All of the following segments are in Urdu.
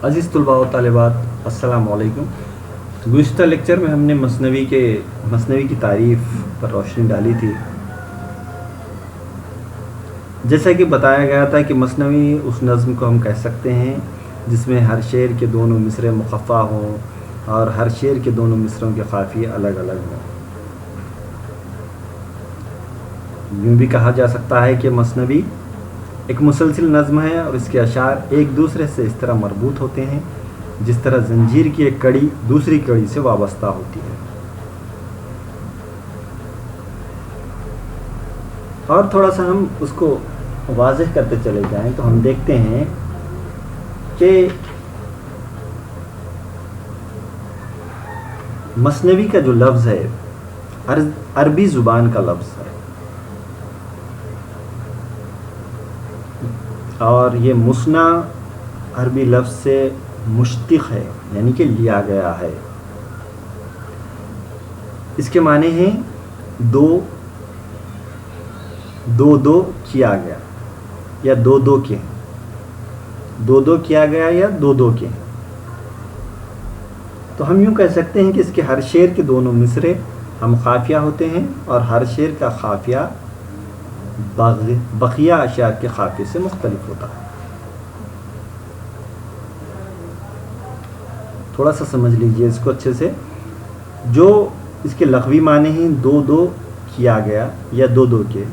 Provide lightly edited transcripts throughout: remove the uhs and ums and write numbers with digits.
عزیز طلباء و طالبات، السلام علیکم۔ گزشتہ لیکچر میں ہم نے مثنوی کی تعریف پر روشنی ڈالی تھی۔ جیسا کہ بتایا گیا تھا کہ مثنوی اس نظم کو ہم کہہ سکتے ہیں جس میں ہر شعر کے دونوں مصرے مخفف ہوں اور ہر شعر کے دونوں مصروں کے قافیے الگ الگ ہوں۔ یوں بھی کہا جا سکتا ہے کہ مثنوی ایک مسلسل نظم ہے اور اس کے اشعار ایک دوسرے سے اس طرح مربوط ہوتے ہیں جس طرح زنجیر کی ایک کڑی دوسری کڑی سے وابستہ ہوتی ہے۔ اور تھوڑا سا ہم اس کو واضح کرتے چلے جائیں تو ہم دیکھتے ہیں کہ مثنوی کا جو لفظ ہے عربی زبان کا لفظ ہے اور یہ مثنى عربی لفظ سے مشتق ہے، یعنی کہ لیا گیا ہے۔ اس کے معنی ہیں دو کیا گیا یا دو کے ہیں، دو کیا گیا یا دو کے ہیں۔ تو ہم یوں کہہ سکتے ہیں کہ اس کے ہر شعر کے دونوں مصرے ہم قافیہ ہوتے ہیں اور ہر شعر کا قافیہ بقیہ اشعار کے قافیے سے مختلف ہوتا ہے۔ تھوڑا سا سمجھ لیجئے اس کو اچھے سے۔ جو اس کے لغوی معنی ہیں دو کیا گیا یا دو کے،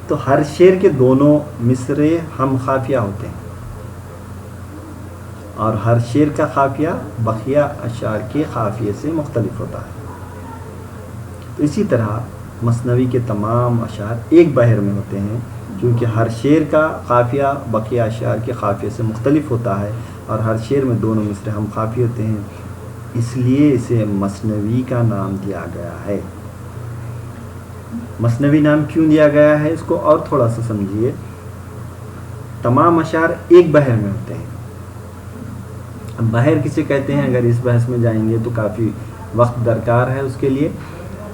تو ہر شعر کے دونوں مصرے ہم قافیہ ہوتے ہیں اور ہر شعر کا قافیہ بقیہ اشعار کے قافیے سے مختلف ہوتا ہے۔ تو اسی طرح مثنوی کے تمام اشعار ایک بحر میں ہوتے ہیں، کیونکہ ہر شعر کا قافیہ بقیہ اشعار کے قافیے سے مختلف ہوتا ہے اور ہر شعر میں دونوں مصرے ہم قافی ہوتے ہیں، اس لیے اسے مثنوی کا نام دیا گیا ہے۔ مثنوی نام کیوں دیا گیا ہے اس کو اور تھوڑا سا سمجھیے۔ تمام اشعار ایک بحر میں ہوتے ہیں۔ اب بحر کسے کہتے ہیں، اگر اس بحث میں جائیں گے تو کافی وقت درکار ہے اس کے لیے۔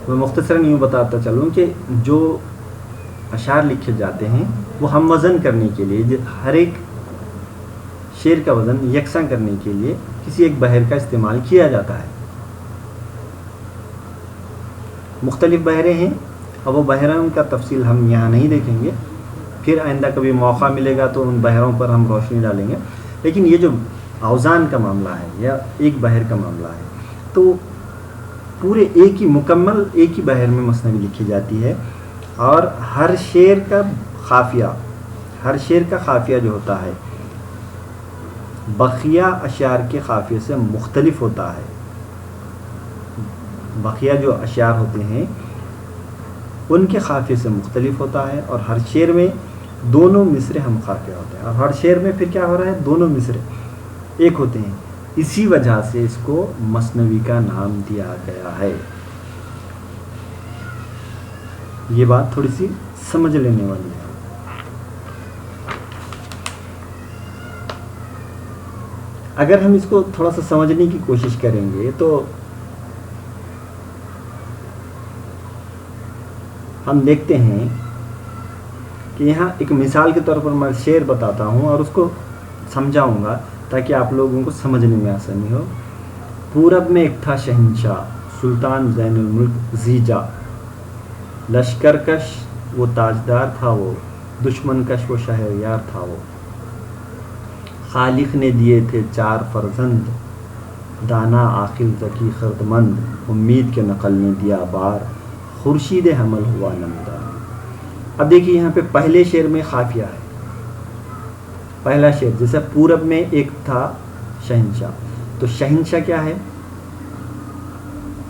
میں مختصراً یوں بتاتا چلوں کہ جو اشعار لکھے جاتے ہیں وہ ہم وزن کرنے کے لیے، ہر ایک شعر کا وزن یکساں کرنے کے لیے کسی ایک بحر کا استعمال کیا جاتا ہے۔ مختلف بحریں ہیں اور وہ بحروں کا تفصیل ہم یہاں نہیں دیکھیں گے، پھر آئندہ کبھی موقع ملے گا تو ان بحروں پر ہم روشنی ڈالیں گے۔ لیکن یہ جو اوزان کا معاملہ ہے یا ایک بحر کا معاملہ ہے، تو پورے مکمل ایک ہی بحر میں مثنوی لکھی جاتی ہے اور ہر شعر کا قافیہ جو ہوتا ہے بقیہ اشعار کے قافیے سے مختلف ہوتا ہے۔ بقیہ جو اشعار ہوتے ہیں ان کے قافیے سے مختلف ہوتا ہے اور ہر شعر میں دونوں مصرے ہم قافیہ ہوتے ہیں اور ہر شعر میں پھر کیا ہو رہا ہے، دونوں مصرے ایک ہوتے ہیں۔ اسی وجہ سے اس کو مثنوی کا نام دیا گیا ہے۔ یہ بات تھوڑی سی سمجھ لینے والی ہے۔ اگر ہم اس کو تھوڑا سا سمجھنے کی کوشش کریں گے تو ہم دیکھتے ہیں کہ یہاں ایک مثال کے طور پر میں شعر بتاتا ہوں اور اس کو سمجھاؤں گا تاکہ آپ لوگوں کو سمجھنے میں آسانی ہو۔ پورب میں ایک تھا شہنشاہ، سلطان زین الملک زیجا، لشکر کش وہ تاجدار تھا، وہ دشمن کش وہ شہریار تھا۔ وہ خالق نے دیے تھے 4 فرزند، دانا عاقل ذکی خردمند، امید کے نقل نے دیا بار، خورشید حمل ہوا نمودار۔ اب دیکھیے یہاں پہ پہلے شعر میں قافیہ ہے۔ پہلا شعر جیسے پورب میں ایک تھا شہنشاہ، تو شہنشاہ کیا ہے،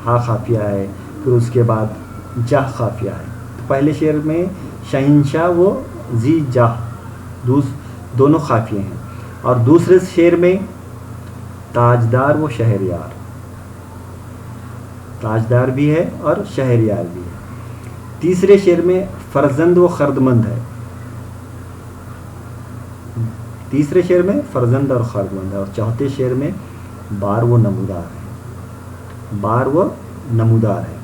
ہا قافیہ ہے، پھر اس کے بعد جاہ قافیہ ہے۔ تو پہلے شعر میں شہنشاہ وہ زی جاہ دونوں قافیے ہیں، اور دوسرے شعر میں تاجدار وہ شہریار، تاجدار بھی ہے اور شہریار بھی ہے۔ تیسرے شعر میں فرزند و خردمند ہے، تیسرے شعر میں فرزند اور خردمند ہے، اور چوتھے شعر میں بار و نمودار ہے، بار و نمودار ہے۔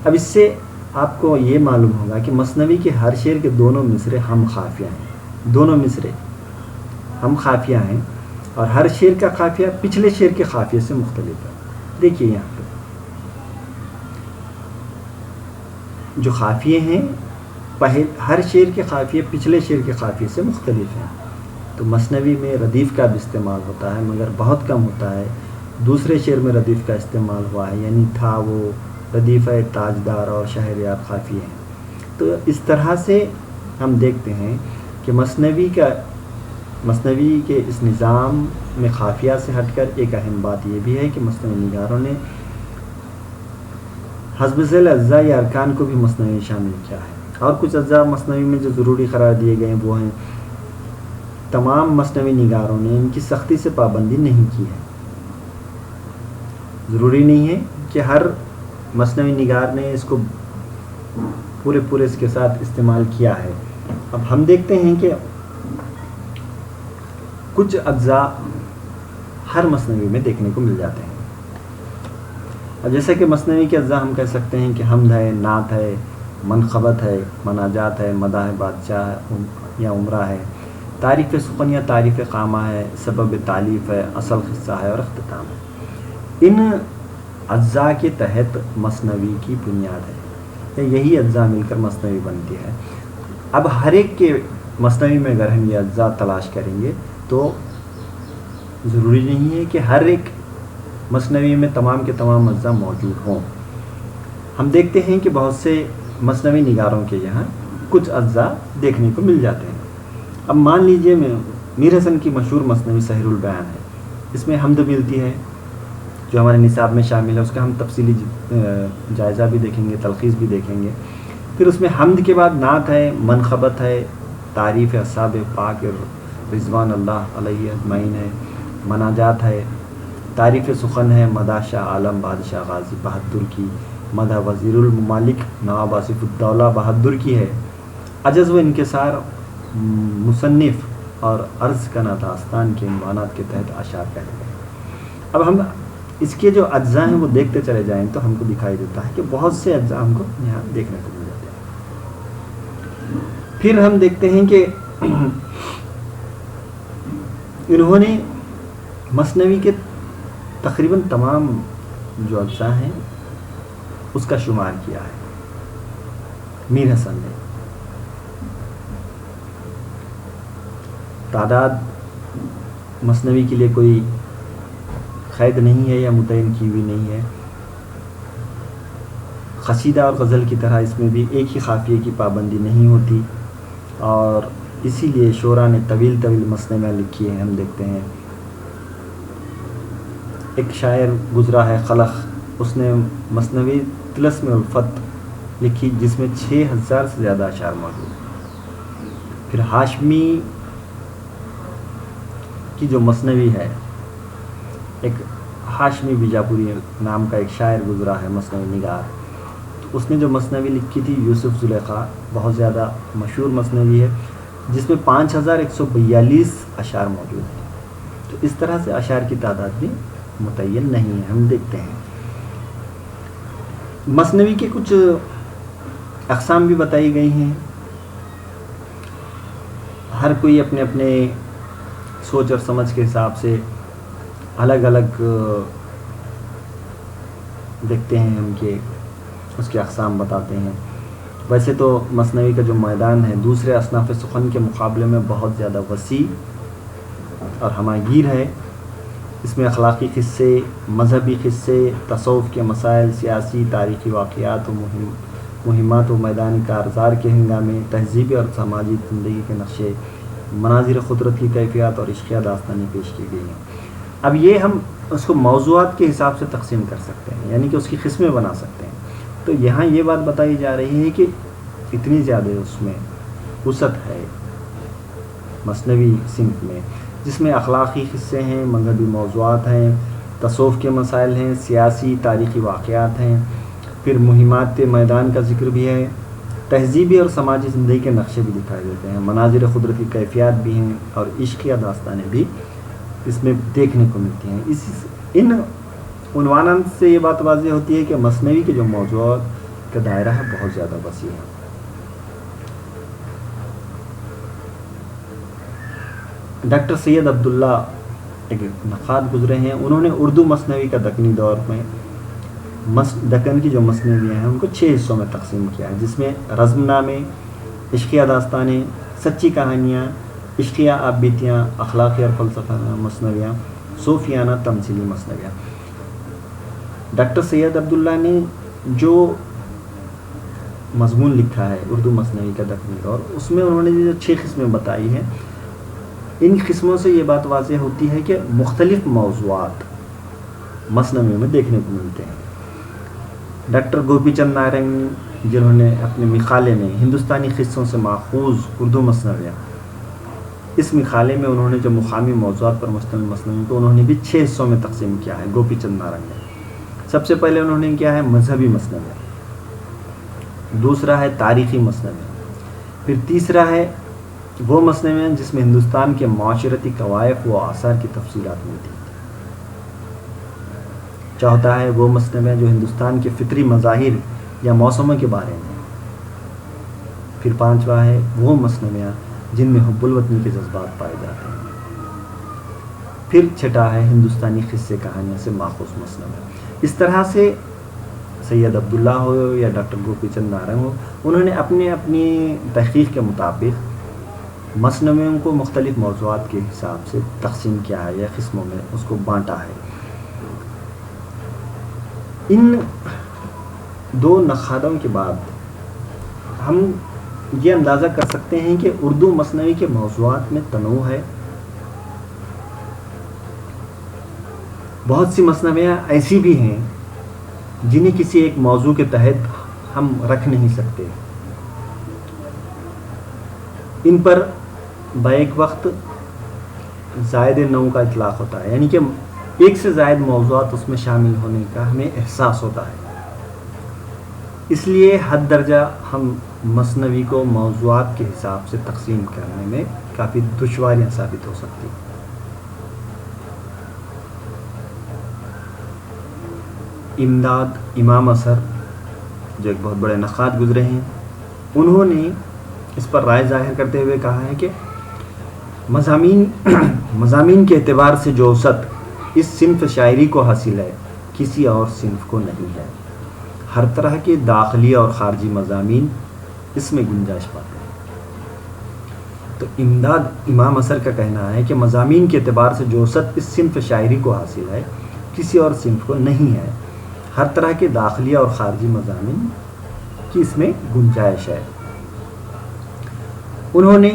اب اس سے آپ کو یہ معلوم ہوگا کہ مثنوی کے ہر شعر کے دونوں مصرے ہم قافیہ ہیں، دونوں مصرے ہم قافیہ ہیں اور ہر شعر کا قافیہ پچھلے شعر کے قافیے سے مختلف ہے. دیکھیے یہاں پہ جو قافیے ہیں ہر شعر کے قافیے پچھلے شعر کے قافیے سے مختلف ہیں. تو مثنوی میں ردیف کا بھی استعمال ہوتا ہے مگر بہت کم ہوتا ہے. دوسرے شعر میں ردیف کا استعمال ہوا ہے، یعنی تھا وہ ردیفہ تاجدار اور شہریار قافیے ہیں. تو اس طرح سے ہم دیکھتے ہیں کہ مثنوی کے اس نظام میں قافیہ سے ہٹ کر ایک اہم بات یہ بھی ہے کہ مثنوی نگاروں نے حسب ذیل اجزاء یا ارکان کو بھی مثنوی شامل کیا ہے. اور کچھ اجزاء مثنوی میں جو ضروری قرار دیے گئے ہیں وہ ہیں تمام مثنوی نگاروں نے ان کی سختی سے پابندی نہیں کی ہے. ضروری نہیں ہے کہ ہر مثنوی نگار نے اس کو پورے اس کے ساتھ استعمال کیا ہے. اب ہم دیکھتے ہیں کہ کچھ اجزاء ہر مثنوی میں دیکھنے کو مل جاتے ہیں. اب جیسا کہ مثنوی کے اجزاء ہم کہہ سکتے ہیں کہ حمد ہے، نعت ہے، منقبت ہے، مناجات ہے، مداح بادشاہ یا عمرہ ہے، تعریف سخن یا تعریف قامہ ہے، سبب تعلیف ہے، اصل قصہ ہے اور اختتام ہے. ان اجزاء کے تحت مثنوی کی بنیاد ہے. یہی اجزاء مل کر مثنوی بنتی ہے. اب ہر ایک کے مثنوی میں اگر ہم یہ اجزاء تلاش کریں گے تو ضروری نہیں ہے کہ ہر ایک مثنوی میں تمام کے تمام اجزاء موجود ہوں. ہم دیکھتے ہیں کہ بہت سے مثنوی نگاروں کے یہاں کچھ اجزاء دیکھنے کو مل جاتے ہیں. اب مان لیجئے میر حسن کی مشہور مثنوی سحر البیان ہے. اس میں حمد ملتی ہے جو ہمارے نصاب میں شامل ہے، اس کا ہم تفصیلی جائزہ بھی دیکھیں گے، تلخیص بھی دیکھیں گے. پھر اس میں حمد کے بعد نعت ہے، منقبت ہے، تعریف اصحاب پاک رضوان اللہ علیہ اجمعین ہے، مناجات ہے، تعریف سخن ہے، مداح شاہ عالم بادشاہ غازی بہادر کی، مداح وزیر الممالک نواب آصف الدولہ بہادر کی ہے، عجز و انکسار مصنف اور عرض کنا داستان کے عنوانات کے تحت اشعار کہے گئے. اب ہم اس کے جو اجزاء ہیں وہ دیکھتے چلے جائیں تو ہم کو دکھائی دیتا ہے کہ بہت سے اجزاء ہم کو یہاں دیکھنے کو مل جاتے ہیں. پھر ہم دیکھتے ہیں کہ انہوں نے مثنوی کے تقریباً تمام جو اجزاء ہیں اس کا شمار کیا ہے میر حسن نے. تعداد مثنوی کے لیے کوئی قید نہیں ہے یا متعین کی ہوئی نہیں ہے. قصیدہ اور غزل کی طرح اس میں بھی ایک ہی قافیے کی پابندی نہیں ہوتی اور اسی لیے شعراء نے طویل مثنویاں لکھی ہیں. ہم دیکھتے ہیں ایک شاعر گزرا ہے خلق، اس نے مثنوی طلسم الفت لکھی جس میں 6000 سے زیادہ اشعار موجود. پھر ہاشمی کی جو مثنوی ہے، ایک ہاشمی بیجاپوری نام کا ایک شاعر گزرا ہے مثنوی نگار، اس نے جو مثنوی لکھی تھی یوسف زلیخا، بہت زیادہ مشہور مثنوی ہے جس میں 5142 اشعار موجود ہیں. تو اس طرح سے اشعار کی تعداد بھی متعین نہیں ہے. ہم دیکھتے ہیں مثنوی کے کچھ اقسام بھی بتائی گئی ہیں. ہر کوئی اپنے اپنے سوچ اور سمجھ کے حساب سے الگ الگ دیکھتے ہیں ہم کہ اس کے اقسام بتاتے ہیں. ویسے تو مثنوی کا جو میدان ہے دوسرے اصناف سخن کے مقابلے میں بہت زیادہ وسیع اور ہماگیر ہے. اس میں اخلاقی قصے، مذہبی قصے، تصوف کے مسائل، سیاسی تاریخی واقعات و مہمات و میدانی کارزار کے ہنگامے، تہذیبی اور سماجی زندگی کے نقشے، مناظر قدرت کی کیفیات اور عشقیہ داستانیں پیش کی گئی ہیں. اب یہ ہم اس کو موضوعات کے حساب سے تقسیم کر سکتے ہیں، یعنی کہ اس کی قسمیں بنا سکتے ہیں. تو یہاں یہ بات بتائی جا رہی ہے کہ اتنی زیادہ اس میں وسعت ہے مثنوی صنف میں، جس میں اخلاقی قصے ہیں، مذہبی موضوعات ہیں، تصوف کے مسائل ہیں، سیاسی تاریخی واقعات ہیں، پھر مہمات میدان کا ذکر بھی ہے، تہذیبی اور سماجی زندگی کے نقشے بھی دکھائی دیتے ہیں، مناظر قدرتی کیفیات بھی ہیں اور عشقیہ داستانیں بھی اس میں دیکھنے کو ملتی ہیں. ان عنوانات سے یہ بات واضح ہوتی ہے کہ مثنوی کے جو موضوعات کا دائرہ ہے بہت زیادہ وسیع ہے. ڈاکٹر سید عبداللہ ایک نقاد گزرے ہیں، انہوں نے اردو مثنوی کا دکنی دور میں دکن کی جو مثنویاں ہیں ان کو 6 حصوں میں تقسیم کیا ہے، جس میں رزم نامے، عشقیہ داستانیں، سچی کہانیاں، عشقیہ آپ بیتیاں، اخلاقی اور فلسفانہ مثنویاں، صوفیانہ تمثیلی مثنویاں۔ ڈاکٹر سید عبداللہ نے جو مضمون لکھا ہے اردو مثنوی کا دکنی دور، اس میں انہوں نے جو 6 قسمیں بتائی ہیں، ان قسموں سے یہ بات واضح ہوتی ہے کہ مختلف موضوعات مثنوی میں دیکھنے کو ملتے ہیں۔ ڈاکٹر گوپی چند نارنگ جنہوں نے اپنے مقالے میں ہندوستانی قصوں سے ماخوذ اردو مثنویاں، اس مقالے میں انہوں نے جو مقامی موضوعات پر مشتمل مثنوی کو انہوں نے بھی 6 حصوں میں تقسیم کیا ہے گوپی چند نارنگ نے۔ سب سے پہلے انہوں نے کیا ہے مذہبی مثنوی، دوسرا ہے تاریخی مثنوی، پھر تیسرا ہے وہ مثنوی جس میں ہندوستان کے معاشرتی قوائف و آثار کی تفصیلات ملتی ہیں، چوتھا ہے وہ مثنوی جو ہندوستان کے فطری مظاہر یا موسموں کے بارے میں، پھر پانچواں ہے وہ مثنویاں جن میں حب الوطنی کے جذبات پائے جاتے ہیں، پھر چھٹا ہے ہندوستانی قصے کہانیوں سے ماخوذ مثنوی۔ اس طرح سے سید عبداللہ ہو یا ڈاکٹر گوپی چند نارنگ ہو، انہوں نے اپنی تحقیق کے مطابق مثنویوں کو مختلف موضوعات کے حساب سے تقسیم کیا ہے یا قسموں میں اس کو بانٹا ہے۔ ان 2 نقادوں کے بعد ہم یہ اندازہ کر سکتے ہیں کہ اردو مثنوی کے موضوعات میں تنوع ہے۔ بہت سی مثنویاں ایسی بھی ہیں جنہیں کسی ایک موضوع کے تحت ہم رکھ نہیں سکتے، ان پر بیک وقت زائد نوع کا اطلاق ہوتا ہے، یعنی کہ ایک سے زائد موضوعات اس میں شامل ہونے کا ہمیں احساس ہوتا ہے۔ اس لیے حد درجہ ہم مثنوی کو موضوعات کے حساب سے تقسیم کرنے میں کافی دشواریاں ثابت ہو سکتی ہیں۔ امداد امام اثر جو ایک بہت بڑے نقاد گزرے ہیں، انہوں نے اس پر رائے ظاہر کرتے ہوئے کہا ہے کہ مضامین کے اعتبار سے جو وسعت اس صنف شاعری کو حاصل ہے کسی اور صنف کو نہیں ہے، ہر طرح کے داخلی اور خارجی مضامین اس میں گنجائش پاتے ہیں۔ تو امداد امام اثر کا کہنا ہے کہ مضامین کے اعتبار سے جو وسعت اس صنف شاعری کو حاصل ہے کسی اور صنف کو نہیں ہے، ہر طرح کے داخلی اور خارجی مضامین کی اس میں گنجائش ہے۔ انہوں نے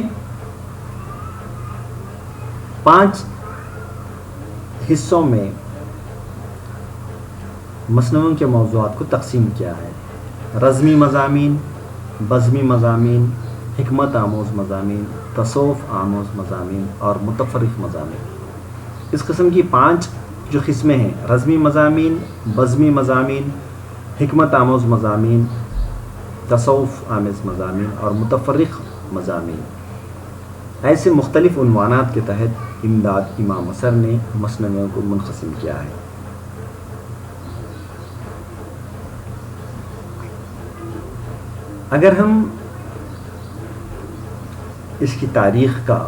5 حصوں میں مثنویوں کے موضوعات کو تقسیم کیا ہے: رزمی مضامین، بزمی مضامین، حکمت آموز مضامین، تصوف آموز مضامین اور متفرق مضامین۔ اس قسم کی 5 جو قسمیں ہیں، رزمی مضامین، بزمی مضامین، حکمت آموز مضامین، تصوف آمیز مضامین اور متفرق مضامین، ایسے مختلف عنوانات کے تحت امداد امام اثر نے مثنویوں کو منقسم کیا ہے۔ اگر ہم اس کی تاریخ کا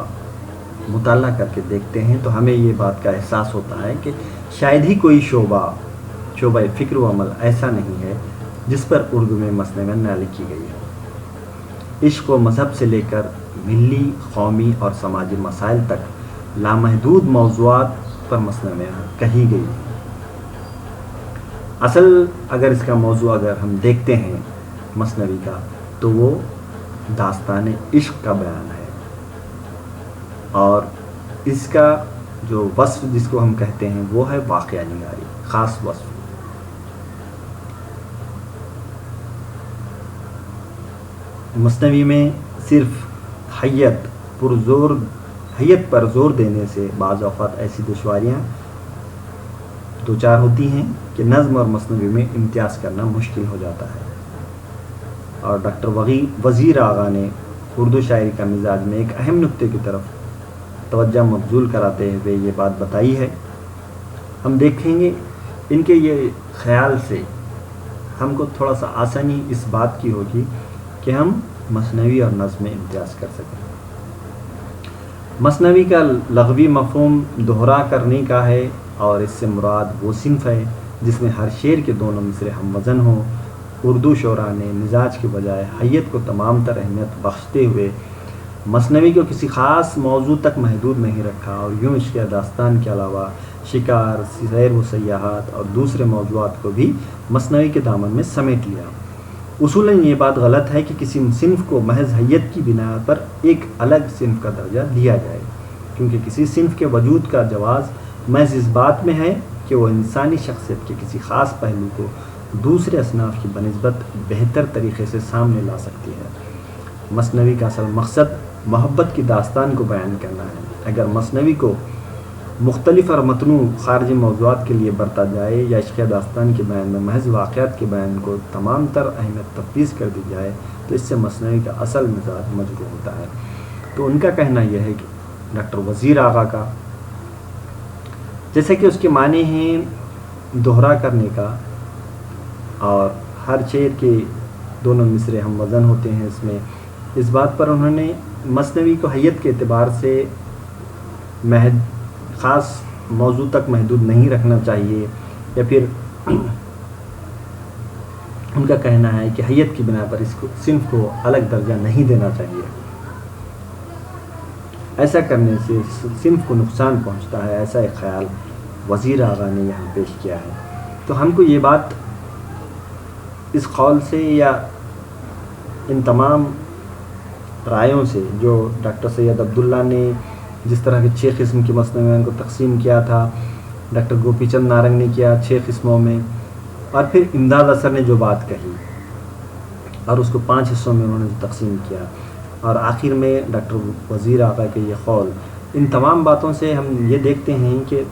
مطالعہ کر کے دیکھتے ہیں تو ہمیں یہ بات کا احساس ہوتا ہے کہ شاید ہی کوئی شعبہ فکر و عمل ایسا نہیں ہے جس پر اردو میں مثنویاں نہ لکھی گئی ہے۔ عشق و مذہب سے لے کر ملی، قومی اور سماجی مسائل تک لامحدود موضوعات پر مثنویاں کہی گئی۔ اگر اس کا موضوع اگر ہم دیکھتے ہیں مثنوی کا، تو وہ داستان عشق کا بیان ہے، اور اس کا جو وصف جس کو ہم کہتے ہیں وہ ہے واقعہ نگاری، خاص وصف۔ مثنوی میں صرف حیت پر زور دینے سے بعض اوقات ایسی دشواریاں دوچار ہوتی ہیں کہ نظم اور مثنوی میں امتیاز کرنا مشکل ہو جاتا ہے۔ اور ڈاکٹر وزیر آغا نے اردو شاعری کا مزاج میں ایک اہم نقطے کی طرف توجہ مبذول کراتے ہوئے یہ بات بتائی ہے۔ ہم دیکھیں گے ان کے یہ خیال سے ہم کو تھوڑا سا آسانی اس بات کی ہوگی کہ ہم مثنوی اور نظم میں امتیاز کر سکیں۔ مثنوی کا لغوی مفہوم دوہرا کرنے کا ہے، اور اس سے مراد وہ صنف ہے جس میں ہر شعر کے دونوں مصرے ہم وزن ہوں۔ اردو شعراء نے مزاج کے بجائے حیت کو تمام تر اہمیت بخشتے ہوئے مثنوی کو کسی خاص موضوع تک محدود نہیں رکھا، اور یوں عشق داستان کے علاوہ شکار، سیر و سیاحت اور دوسرے موضوعات کو بھی مثنوی کے دامن میں سمیٹ لیا۔ اصولاً یہ بات غلط ہے کہ کسی صنف کو محض حیت کی بنا پر ایک الگ صنف کا درجہ دیا جائے، کیونکہ کسی صنف کے وجود کا جواز محض اس بات میں ہے کہ وہ انسانی شخصیت کے کسی خاص پہلو کو دوسرے اصناف کی بنسبت بہتر طریقے سے سامنے لا سکتی ہے۔ مثنوی کا اصل مقصد محبت کی داستان کو بیان کرنا ہے۔ اگر مثنوی کو مختلف اور متنوع خارجی موضوعات کے لیے برتا جائے، یا عشق داستان کے بیان میں محض واقعات کے بیان کو تمام تر اہمیت تفویض کر دی جائے، تو اس سے مثنوی کا اصل مزاج مجروح ہوتا ہے۔ تو ان کا کہنا یہ ہے کہ ڈاکٹر وزیر آغا کا، جیسے کہ اس کے معنی ہیں دوہرا کرنے کا، اور ہر شعر کے دونوں مصرے ہم وزن ہوتے ہیں، اس میں اس بات پر انہوں نے مثنوی کو حیت کے اعتبار سے خاص موضوع تک محدود نہیں رکھنا چاہیے، یا پھر ان کا کہنا ہے کہ حیت کی بنا پر اس کو صنف کو الگ درجہ نہیں دینا چاہیے، ایسا کرنے سے صنف کو نقصان پہنچتا ہے، ایسا ایک خیال وزیر آغا نے یہاں پیش کیا ہے۔ تو ہم کو یہ بات اس قول سے یا ان تمام رائوں سے جو ڈاکٹر سید عبداللہ نے جس طرح کے 6 قسم کی مثنویوں کو تقسیم کیا تھا، ڈاکٹر گوپی چند نارنگ نے کیا 6 قسموں میں، اور پھر امداد اثر نے جو بات کہی اور اس کو 5 حصوں میں انہوں نے تقسیم کیا، اور آخر میں ڈاکٹر وزیر آغا کے یہ قول، ان تمام باتوں سے ہم یہ دیکھتے ہیں کہ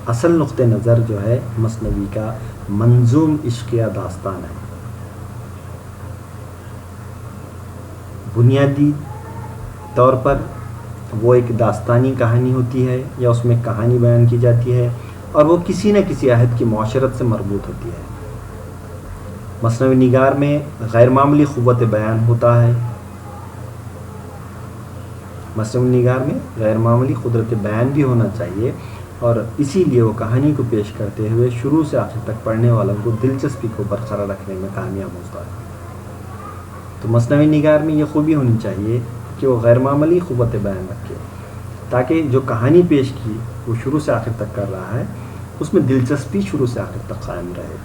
اصل نقطہ نظر جو ہے مثنوی کا منظوم عشقیہ داستان ہے۔ بنیادی طور پر وہ ایک داستانی کہانی ہوتی ہے، یا اس میں کہانی بیان کی جاتی ہے، اور وہ کسی نہ کسی عہد کی معاشرت سے مربوط ہوتی ہے۔ مثنوی نگار میں غیر معمولی قوت بیان ہوتا ہے، مثنوی نگار میں غیر معمولی قدرت بیان بھی ہونا چاہیے، اور اسی لیے وہ کہانی کو پیش کرتے ہوئے شروع سے آخر تک پڑھنے والوں کو دلچسپی کو برقرار رکھنے میں کامیاب ہوتا ہے۔ تو مثنوی نگار میں یہ خوبی ہونی چاہیے کہ وہ غیر معمولی قوت بیان رکھے، تاکہ جو کہانی پیش کی وہ شروع سے آخر تک کر رہا ہے، اس میں دلچسپی شروع سے آخر تک قائم رہے۔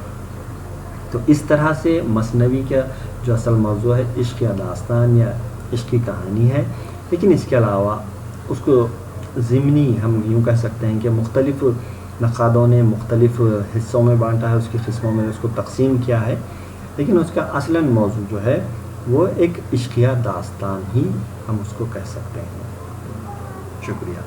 تو اس طرح سے مثنوی کا جو اصل موضوع ہے عشق یا داستان یا عشق کی کہانی ہے، لیکن اس کے علاوہ اس کو ضمنی ہم یوں کہہ سکتے ہیں کہ مختلف نقادوں نے مختلف حصوں میں بانٹا ہے، اس کی قسموں میں اس کو تقسیم کیا ہے، لیکن اس کا اصلاً موضوع جو ہے وہ ایک عشقیہ داستان ہی ہم اس کو کہہ سکتے ہیں۔ شکریہ۔